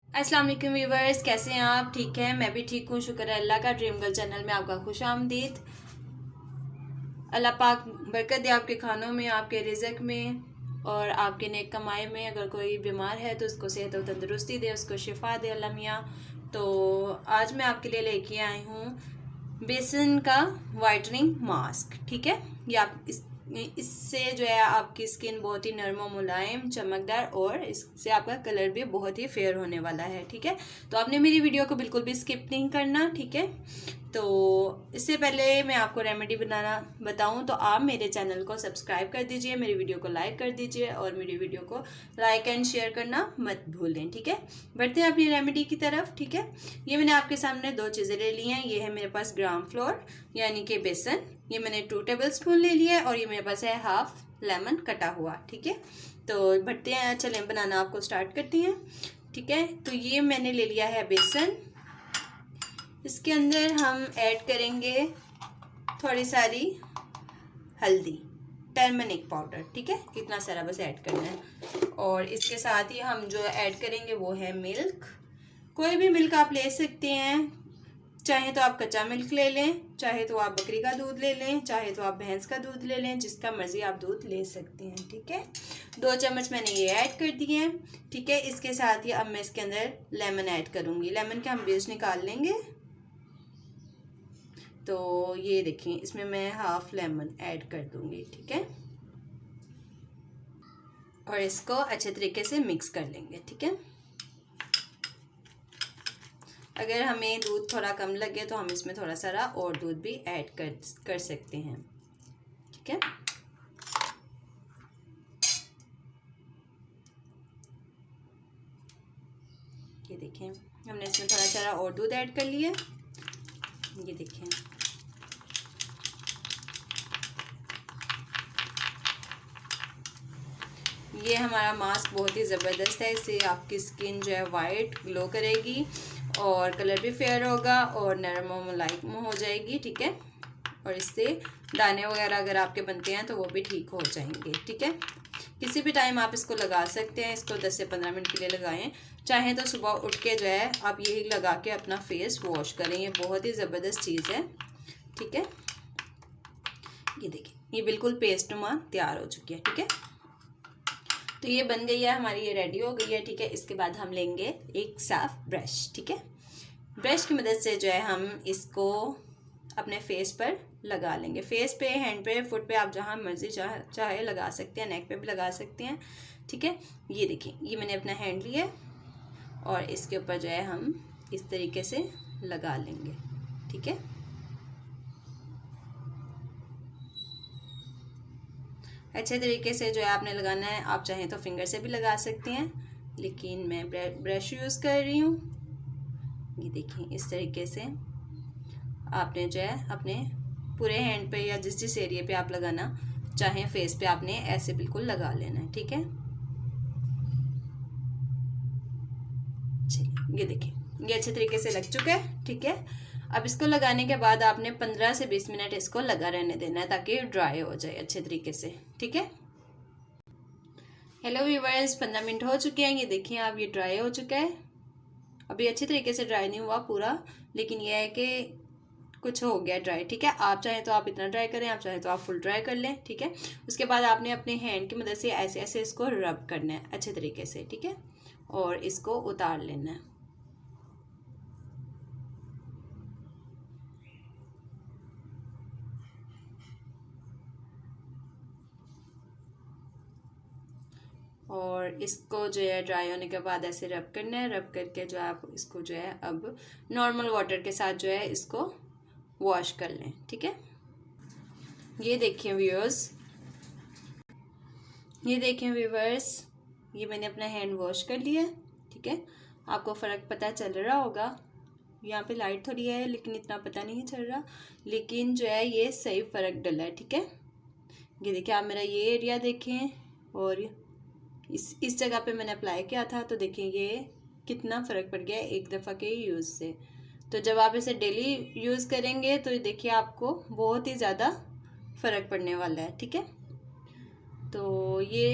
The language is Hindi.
अस्सलाम वालेकुम व्यूवर्स, कैसे हैं आप? ठीक है, मैं भी ठीक हूँ, शुक्र है अल्लाह का। ड्रीम गर्ल चैनल में आपका खुश आमदीद। अल्लाह पाक बरकत दे आपके खानों में, आपके रिज़्क में और आपके नेक कमाई में। अगर कोई बीमार है तो उसको सेहत और तंदुरुस्ती दे, उसको शिफा दे अल्लाह मियाँ। तो आज मैं आपके लिए लेके आई हूँ बेसन का वाइटनिंग मास्क। ठीक है, ये आप इससे जो है आपकी स्किन बहुत ही नरम और मुलायम, चमकदार और इससे आपका कलर भी बहुत ही फेयर होने वाला है। ठीक है, तो आपने मेरी वीडियो को बिल्कुल भी स्किप नहीं करना। ठीक है, तो इससे पहले मैं आपको रेमेडी बनाना बताऊं तो आप मेरे चैनल को सब्सक्राइब कर दीजिए, मेरी वीडियो को लाइक कर दीजिए और मेरी वीडियो को लाइक एंड शेयर करना मत भूलें। ठीक है, बढ़ते हैं अपनी रेमेडी की तरफ। ठीक है, ये मैंने आपके सामने दो चीज़ें ले ली हैं। ये है मेरे पास ग्राम फ्लोर यानी कि बेसन, ये मैंने 2 टेबलस्पून ले लिया है और ये मेरे पास है हाफ लेमन कटा हुआ। ठीक है, तो बढ़ते हैं, चलें बनाना आपको स्टार्ट करती हैं। ठीक है, तो ये मैंने ले लिया है बेसन। इसके अंदर हम ऐड करेंगे थोड़ी सारी हल्दी, टर्मरिक पाउडर। ठीक है, इतना सारा बस ऐड करना है। और इसके साथ ही हम जो ऐड करेंगे वो है मिल्क। कोई भी मिल्क आप ले सकते हैं, चाहे तो आप कच्चा मिल्क ले लें, चाहे तो आप बकरी का दूध ले लें, चाहे तो आप भैंस का दूध ले लें, जिसका मर्जी आप दूध ले सकते हैं। ठीक है, 2 चम्मच मैंने ये ऐड कर दिए हैं। ठीक है, इसके साथ ही अब मैं इसके अंदर लेमन ऐड करूँगी। लेमन के हम बीज निकाल लेंगे। तो ये देखिए, इसमें मैं हाफ लेमन ऐड कर दूंगी। ठीक है, और इसको अच्छे तरीके से मिक्स कर लेंगे। ठीक है, अगर हमें दूध थोड़ा कम लगे तो हम इसमें थोड़ा सारा और दूध भी ऐड कर सकते हैं। ठीक है, ये देखें, हमने इसमें थोड़ा सारा और दूध ऐड कर लिया। ये देखें, ये हमारा मास्क बहुत ही ज़बरदस्त है। इससे आपकी स्किन जो है वाइट ग्लो करेगी और कलर भी फेयर होगा और नरम और मुलायम हो जाएगी। ठीक है, और इससे दाने वगैरह अगर आपके बनते हैं तो वो भी ठीक हो जाएंगे। ठीक है, किसी भी टाइम आप इसको लगा सकते हैं। इसको 10 से 15 मिनट के लिए लगाएं। चाहें तो सुबह उठ के जो है आप यही लगा के अपना फेस वॉश करें। ये बहुत ही ज़बरदस्त चीज़ है। ठीक है, ये देखिए, ये बिल्कुल पेस्ट नुमा तैयार हो चुकी है। ठीक है, तो ये बन गई है हमारी, ये रेडी हो गई है। ठीक है, इसके बाद हम लेंगे एक साफ ब्रश। ठीक है, ब्रश की मदद से जो है हम इसको अपने फेस पर लगा लेंगे। फेस पे, हैंड पे, फुट पे, आप जहाँ मर्जी चाहे लगा सकते हैं, नेक पे भी लगा सकते हैं। ठीक है, ये देखिए, ये मैंने अपना हैंड लिया और इसके ऊपर जो है हम इस तरीके से लगा लेंगे। ठीक है, अच्छे तरीके से जो है आपने लगाना है। आप चाहें तो फिंगर से भी लगा सकते हैं, लेकिन मैं ब्रश यूज़ कर रही हूँ। ये देखिए, इस तरीके से आपने जो है अपने पूरे हैंड पे या जिस एरिया पे आप लगाना चाहें फेस पे, आपने ऐसे बिल्कुल लगा लेना है। ठीक है, चलिए, ये देखिए, ये अच्छे तरीके से लग चुका है। ठीक है, अब इसको लगाने के बाद आपने 15 से 20 मिनट इसको लगा रहने देना है ताकि ड्राई हो जाए अच्छे तरीके से। ठीक है, हेलो व्यूवर्स, 15 मिनट हो चुके हैं। ये देखिए, आप ये ड्राई हो चुका है। अभी अच्छे तरीके से ड्राई नहीं हुआ पूरा, लेकिन यह है कि कुछ हो गया ड्राई। ठीक है, आप चाहें तो आप इतना ड्राई करें, आप चाहें तो आप फुल ड्राई कर लें। ठीक है, उसके बाद आपने अपने हैंड की मदद से ऐसे ऐसे इसको रब करना है अच्छे तरीके से। ठीक है, और इसको उतार लेना है। और इसको जो है ड्राई होने के बाद ऐसे रब करना है। रब करके जो आप इसको जो है अब नॉर्मल वाटर के साथ जो है इसको वॉश कर लें। ठीक है, ये देखिए व्यूअर्स, ये देखें व्यूवर्स, ये मैंने अपना हैंड वॉश कर लिया है। ठीक है, आपको फ़र्क पता चल रहा होगा। यहाँ पे लाइट थोड़ी है लेकिन इतना पता नहीं चल रहा, लेकिन जो है ये सही फ़र्क डला है। ठीक है, ये देखिए, आप मेरा ये एरिया देखें और इस जगह पे मैंने अप्लाई किया था, तो देखें ये कितना फ़र्क पड़ गया है एक दफ़ा के यूज़ से। तो जब आप इसे डेली यूज़ करेंगे तो देखिए आपको बहुत ही ज़्यादा फ़र्क पड़ने वाला है। ठीक है, तो ये